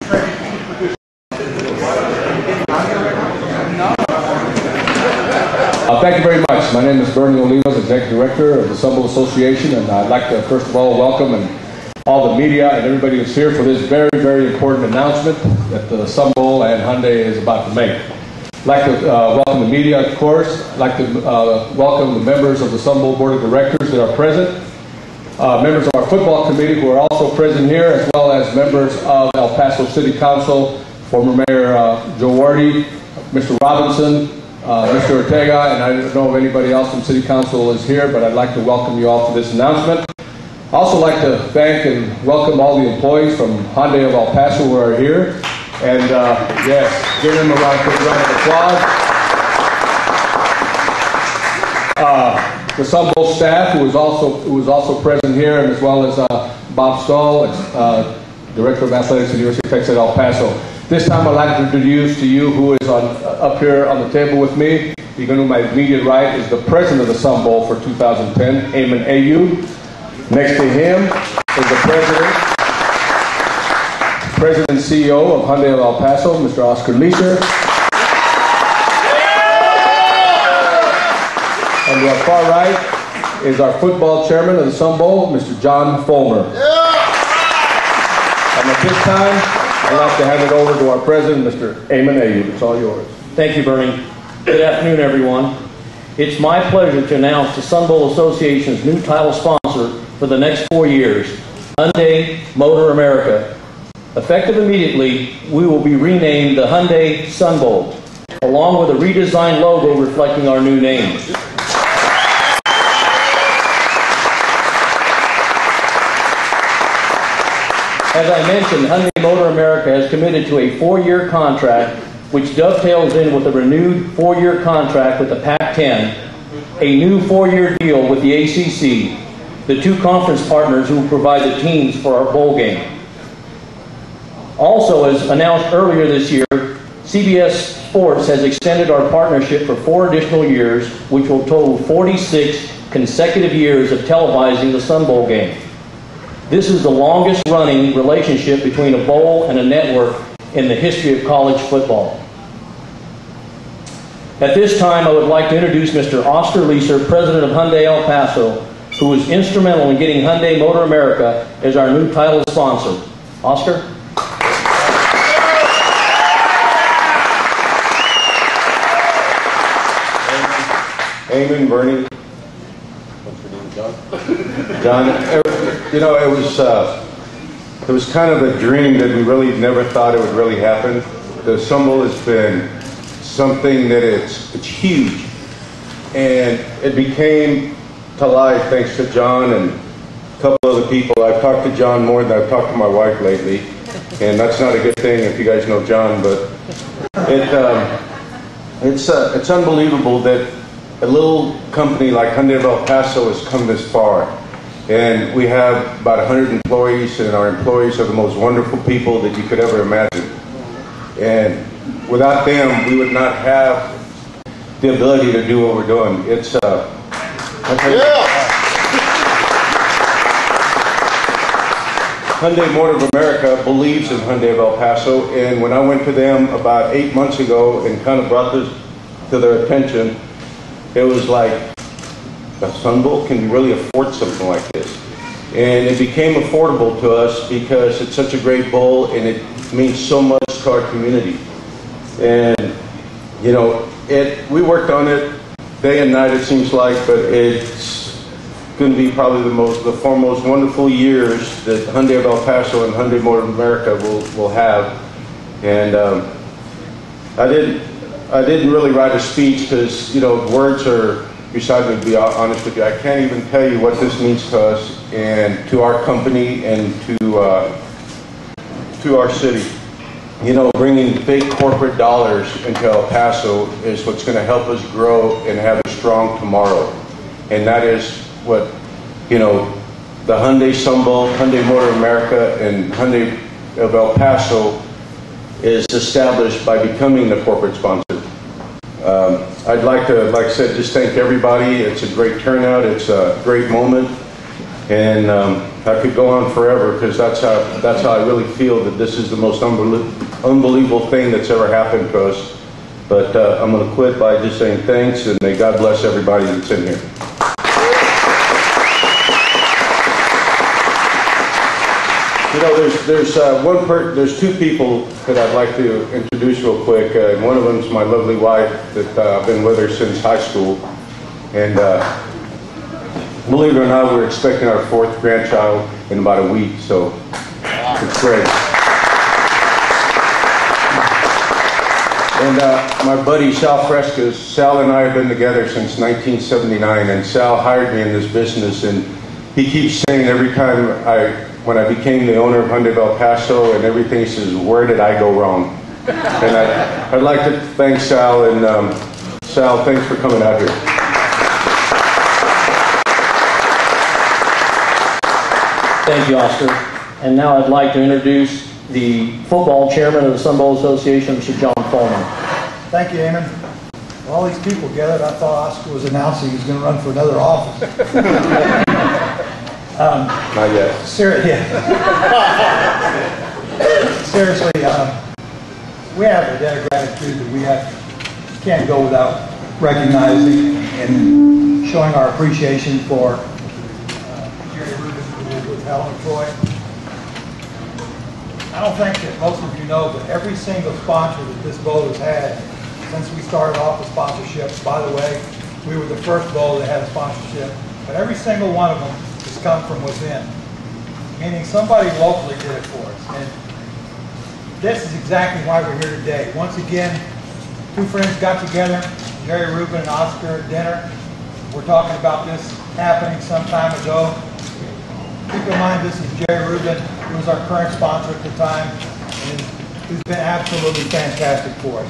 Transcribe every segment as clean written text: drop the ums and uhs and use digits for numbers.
Thank you very much. My name is Bernie Olivas, Executive Director of the Sun Bowl Association, and I'd like to first of all welcome all the media and everybody who's here for this very, very important announcement that the Sun Bowl and Hyundai is about to make. I'd like to welcome the media, of course. I'd like to welcome the members of the Sun Bowl Board of Directors that are present, members of our football committee who are also present here, as well as members of El Paso City Council, former Mayor Joe Wardy, Mr. Robinson, Mr. Ortega, and I don't know if anybody else from City Council is here, but I'd like to welcome you all to this announcement. I'd also like to thank and welcome all the employees from Hyundai of El Paso who are here. And yes, give them a round of applause. The Sun Bowl staff, who is also present here, and as well as Bob Stahl, Director of Athletics at the University of Texas at El Paso. This time I'd like to introduce to you who is up here on the table with me. You're going to my immediate right is the president of the Sun Bowl for 2010, Ayman Ayu. Next to him is the President and CEO of Hyundai of El Paso, Mr. Oscar Leeser. And to our far right is our football chairman of the Sun Bowl, Mr. John Fulmer. And at this time, I'd like to hand it over to our president, Mr. Ayman Ayu. It's all yours. Thank you, Bernie. Good afternoon, everyone. It's my pleasure to announce the Sun Bowl Association's new title sponsor for the next 4 years, Hyundai Motor America. Effective immediately, we will be renamed the Hyundai Sun Bowl, along with a redesigned logo reflecting our new name. As I mentioned, Hyundai Motor America has committed to a 4-year contract, which dovetails in with a renewed 4-year contract with the Pac-10, a new 4-year deal with the ACC, the 2 conference partners who will provide the teams for our bowl game. Also, as announced earlier this year, CBS Sports has extended our partnership for 4 additional years, which will total 46 consecutive years of televising the Sun Bowl game. This is the longest running relationship between a bowl and a network in the history of college football. At this time, I would like to introduce Mr. Oscar Leeser, President of Hyundai El Paso, who was instrumental in getting Hyundai Motor America as our new title sponsor. Oscar? Ayman, Bernie. What's your name, John? John. You know, it was kind of a dream that we really never thought it would really happen. The Sun Bowl has been something that it's huge, and it became to life thanks to John and a couple other people. I've talked to John more than I've talked to my wife lately, and that's not a good thing if you guys know John. But it's unbelievable that a little company like Hyundai of El Paso has come this far. And we have about 100 employees, and our employees are the most wonderful people that you could ever imagine. And without them, we would not have the ability to do what we're doing. It's Hyundai Motor America believes in Hyundai of El Paso, and when I went to them about 8 months ago and kind of brought this to their attention, it was like, the Sun Bowl, can we really afford something like this? And it became affordable to us because it's such a great bowl and it means so much to our community. And you know, we worked on it day and night, it seems like, but it's going to be probably the 4 most wonderful years that Hyundai of El Paso and Hyundai Motor America will have. And I didn't really write a speech because, you know, words are beside me, to be honest with you. I can't even tell you what this means to us and to our company and to our city. You know, bringing big corporate dollars into El Paso is what's going to help us grow and have a strong tomorrow. And that is what, you know, the Hyundai Sun Bowl, Hyundai Motor America, and Hyundai of El Paso is established by becoming the corporate sponsor. I'd like to, like I said, just thank everybody. It's a great turnout. It's a great moment. And I could go on forever because that's how I really feel that this is the most unbelievable thing that's ever happened to us. But I'm going to quit by just saying thanks, and may God bless everybody that's in here. You know, there's two people that I'd like to introduce real quick. One of them is my lovely wife that I've been with her since high school, and believe it or not, we're expecting our 4th grandchild in about a week, so it's great. And my buddy Sal Frescas, Sal and I have been together since 1979, and Sal hired me in this business, and he keeps saying every time when I became the owner of Hyundai of El Paso and everything, he says, where did I go wrong? And I'd like to thank Sal, and Sal, thanks for coming out here. Thank you, Oscar. And now I'd like to introduce the football chairman of the Sun Bowl Association, Mr. John Foreman. Thank you, Eamon. All these people gathered, I thought Oscar was announcing he was going to run for another office. Not yet. Seriously, we have a debt of gratitude that we can't go without recognizing and showing our appreciation for Jerry Rubin, who was with Helen Troy. I don't think that most of you know, but every single sponsor that this bowl has had since we started off the sponsorship, by the way, we were the first bowl that had a sponsorship, but every single one of them has come from within, meaning somebody locally did it for us. And this is exactly why we're here today. Once again, two friends got together, Jerry Rubin and Oscar, at dinner. We're talking about this happening some time ago. Keep in mind, this is Jerry Rubin, who was our current sponsor at the time, and who's been absolutely fantastic for us.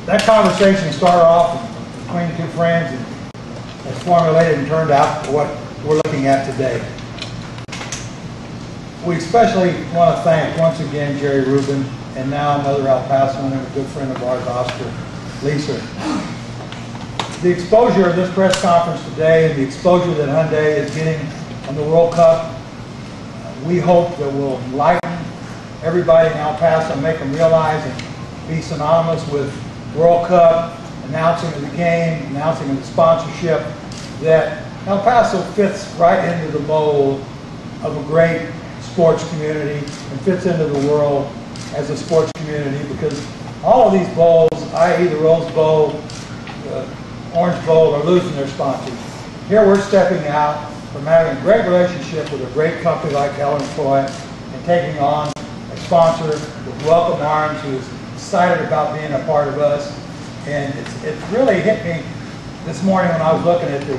That conversation started off between the two friends and has formulated and turned out what we're looking at today. We especially want to thank, once again, Jerry Rubin, and now another El Pasoan and a good friend of ours, Oscar Leeser. The exposure of this press conference today and the exposure that Hyundai is getting on the World Cup, we hope that will enlighten everybody in El Paso, make them realize and be synonymous with World Cup, announcing of the game, announcing of the sponsorship, that El Paso fits right into the mold of a great sports community and fits into the world as a sports community, because all of these bowls, i.e. the Rose Bowl, the Orange Bowl, are losing their sponsors. Here we're stepping out from having a great relationship with a great company like Helen Troy and taking on a sponsor with Welcome Arms, who is excited about being a part of us. And it's really hit me this morning when I was looking at the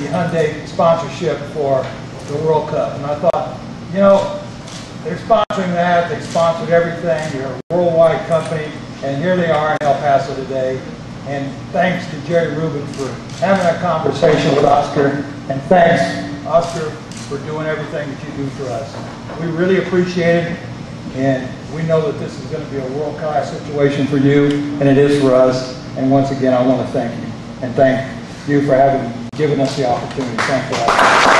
Hyundai sponsorship for the World Cup. And I thought, you know, they're sponsoring that, they sponsored everything, they're a worldwide company, and here they are in El Paso today. And thanks to Jerry Rubin for having a conversation with Oscar, and thanks, Oscar, for doing everything that you do for us. We really appreciate it, and we know that this is going to be a world-class situation for you, and it is for us. And once again, I want to thank you, and thank you for having given us the opportunity. Thank you.